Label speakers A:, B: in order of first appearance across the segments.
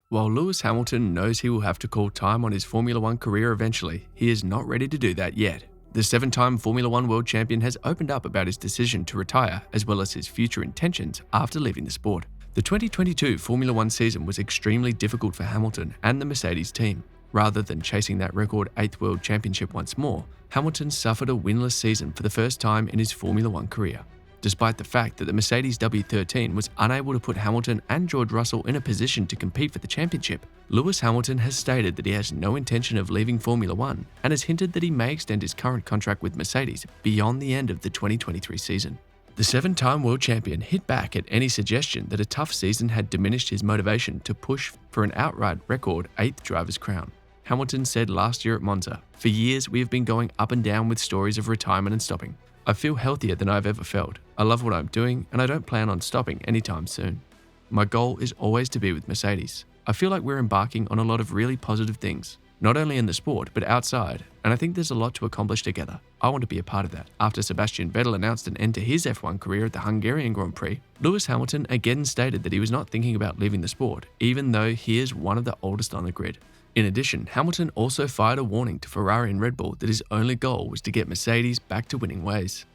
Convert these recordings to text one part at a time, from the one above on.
A: While Lewis Hamilton knows he will have to call time on his Formula One career eventually, he is not ready to do that yet. The 7-time Formula One world champion has opened up about his decision to retire as well as his future intentions after leaving the sport. The 2022 Formula One season was extremely difficult for Hamilton and the Mercedes team. Rather than chasing that record 8th world championship once more, Hamilton suffered a winless season for the first time in his Formula One career. Despite the fact that the Mercedes W13 was unable to put Hamilton and George Russell in a position to compete for the championship, Lewis Hamilton has stated that he has no intention of leaving Formula One and has hinted that he may extend his current contract with Mercedes beyond the end of the 2023 season. The 7-time world champion hit back at any suggestion that a tough season had diminished his motivation to push for an outright record 8th driver's crown. Hamilton said last year at Monza, "For years we have been going up and down with stories of retirement and stopping. I feel healthier than I've ever felt. I love what I'm doing and I don't plan on stopping anytime soon. My goal is always to be with Mercedes. I feel like we're embarking on a lot of really positive things, not only in the sport but outside, and I think there's a lot to accomplish together. I want to be a part of that." After Sebastian Vettel announced an end to his F1 career at the Hungarian Grand Prix, Lewis Hamilton again stated that he was not thinking about leaving the sport, even though he is one of the oldest on the grid. In addition, Hamilton also fired a warning to Ferrari and Red Bull that his only goal was to get Mercedes back to winning ways.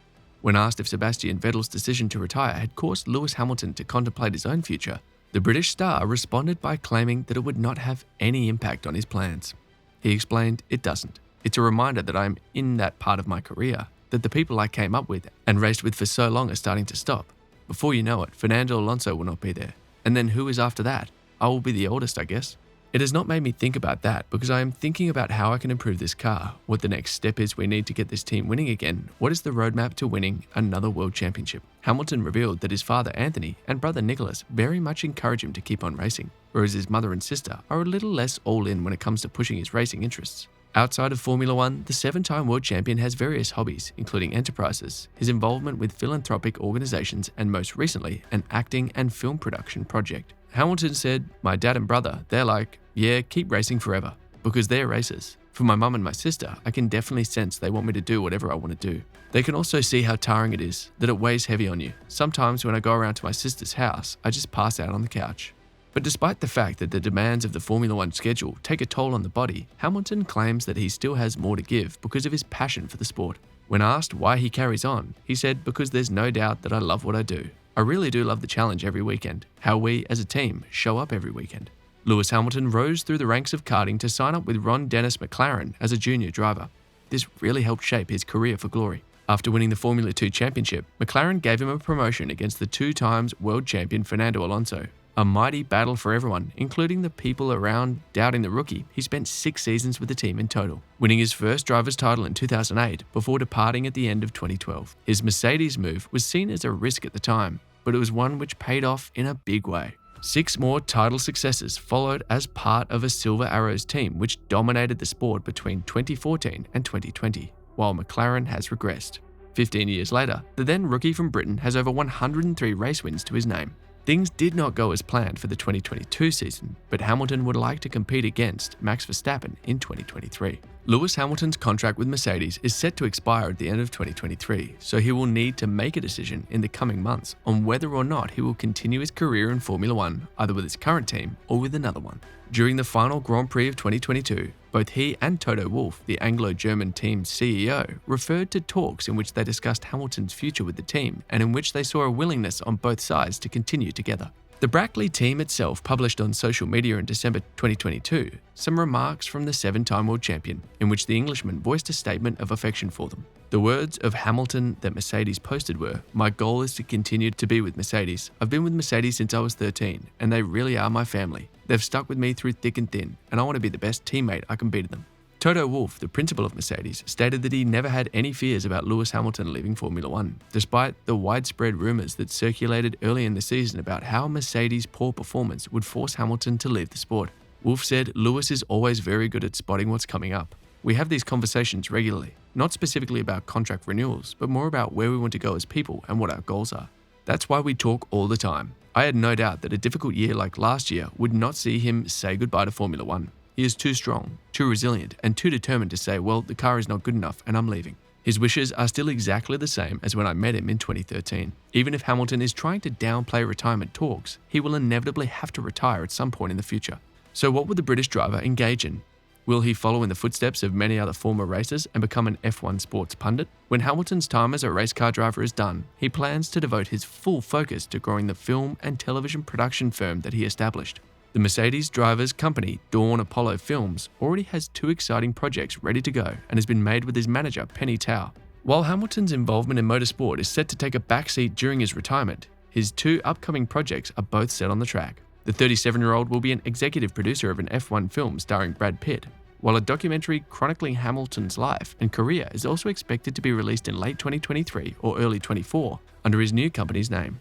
A: When asked if Sebastian Vettel's decision to retire had caused Lewis Hamilton to contemplate his own future, the British star responded by claiming that it would not have any impact on his plans. He explained, "It doesn't. It's a reminder that I'm in that part of my career, that the people I came up with and raced with for so long are starting to stop. Before you know it, Fernando Alonso will not be there. And then who is after that? I will be the oldest, I guess." It has not made me think about that because I am thinking about how I can improve this car, what the next step is we need to get this team winning again, what is the roadmap to winning another world championship. Hamilton revealed that his father Anthony and brother Nicholas very much encourage him to keep on racing, whereas his mother and sister are a little less all-in when it comes to pushing his racing interests. Outside of Formula One, the 7-time world champion has various hobbies, including enterprises, his involvement with philanthropic organizations, and most recently, an acting and film production project. Hamilton said, "My dad and brother, they're like, yeah, keep racing forever, because they're racers. For my mum and my sister, I can definitely sense they want me to do whatever I want to do. They can also see how tiring it is, that it weighs heavy on you. Sometimes when I go around to my sister's house, I just pass out on the couch." But despite the fact that the demands of the Formula One schedule take a toll on the body, Hamilton claims that he still has more to give because of his passion for the sport. When asked why he carries on, he said, "Because there's no doubt that I love what I do. I really do love the challenge every weekend, how we as a team show up every weekend." Lewis Hamilton rose through the ranks of karting to sign up with Ron Dennis McLaren as a junior driver. This really helped shape his career for glory. After winning the Formula 2 championship, McLaren gave him a promotion against the 2-times world champion Fernando Alonso. A mighty battle for everyone, including the people around doubting the rookie. He spent 6 seasons with the team in total, winning his first driver's title in 2008 before departing at the end of 2012. His Mercedes move was seen as a risk at the time, but it was one which paid off in a big way. 6 more title successes followed as part of a Silver Arrows team which dominated the sport between 2014 and 2020, while McLaren has regressed. 15 years later, the then rookie from Britain has over 103 race wins to his name. Things did not go as planned for the 2022 season, but Hamilton would like to compete against Max Verstappen in 2023. Lewis Hamilton's contract with Mercedes is set to expire at the end of 2023, so he will need to make a decision in the coming months on whether or not he will continue his career in Formula One, either with his current team or with another one. During the final Grand Prix of 2022, both he and Toto Wolff, the Anglo-German team's CEO, referred to talks in which they discussed Hamilton's future with the team and in which they saw a willingness on both sides to continue together. The Brackley team itself published on social media in December 2022 some remarks from the 7-time world champion, in which the Englishman voiced a statement of affection for them. The words of Hamilton that Mercedes posted were, "My goal is to continue to be with Mercedes. I've been with Mercedes since I was 13, and they really are my family. They've stuck with me through thick and thin, and I want to be the best teammate I can be to them." Toto Wolff, the principal of Mercedes, stated that he never had any fears about Lewis Hamilton leaving Formula One, despite the widespread rumors that circulated early in the season about how Mercedes' poor performance would force Hamilton to leave the sport. Wolff said, "Lewis is always very good at spotting what's coming up. We have these conversations regularly, not specifically about contract renewals, but more about where we want to go as people and what our goals are. That's why we talk all the time. I had no doubt that a difficult year like last year would not see him say goodbye to Formula One. He is too strong, too resilient, and too determined to say, well, the car is not good enough and I'm leaving. His wishes are still exactly the same as when I met him in 2013. Even if Hamilton is trying to downplay retirement talks, he will inevitably have to retire at some point in the future. So what would the British driver engage in? Will he follow in the footsteps of many other former racers and become an F1 sports pundit? When Hamilton's time as a race car driver is done, he plans to devote his full focus to growing the film and television production firm that he established. The Mercedes drivers' company, Dawn Apollo Films, already has 2 exciting projects ready to go and has been made with his manager, Penny Tao. While Hamilton's involvement in motorsport is set to take a backseat during his retirement, his 2 upcoming projects are both set on the track. The 37-year-old will be an executive producer of an F1 film starring Brad Pitt, while a documentary chronicling Hamilton's life and career is also expected to be released in late 2023 or early 2024 under his new company's name.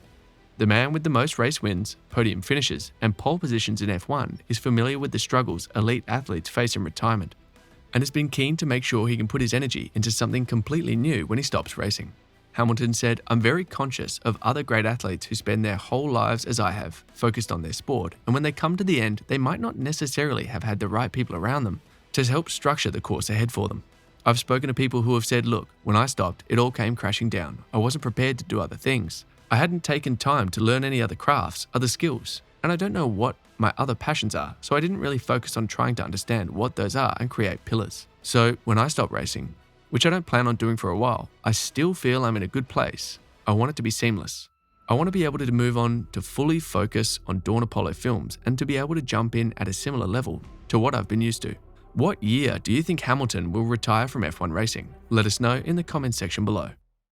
A: The man with the most race wins, podium finishes, and pole positions in F1 is familiar with the struggles elite athletes face in retirement, and has been keen to make sure he can put his energy into something completely new when he stops racing. Hamilton said, "I'm very conscious of other great athletes who spend their whole lives as I have, focused on their sport, and when they come to the end, they might not necessarily have had the right people around them to help structure the course ahead for them. I've spoken to people who have said, look, when I stopped, it all came crashing down. I wasn't prepared to do other things. I hadn't taken time to learn any other crafts, other skills, and I don't know what my other passions are, so I didn't really focus on trying to understand what those are and create pillars. So when I stop racing, which I don't plan on doing for a while, I still feel I'm in a good place. I want it to be seamless. I want to be able to move on to fully focus on Dawn Apollo Films and to be able to jump in at a similar level to what I've been used to." What year do you think Hamilton will retire from F1 racing? Let us know in the comments section below.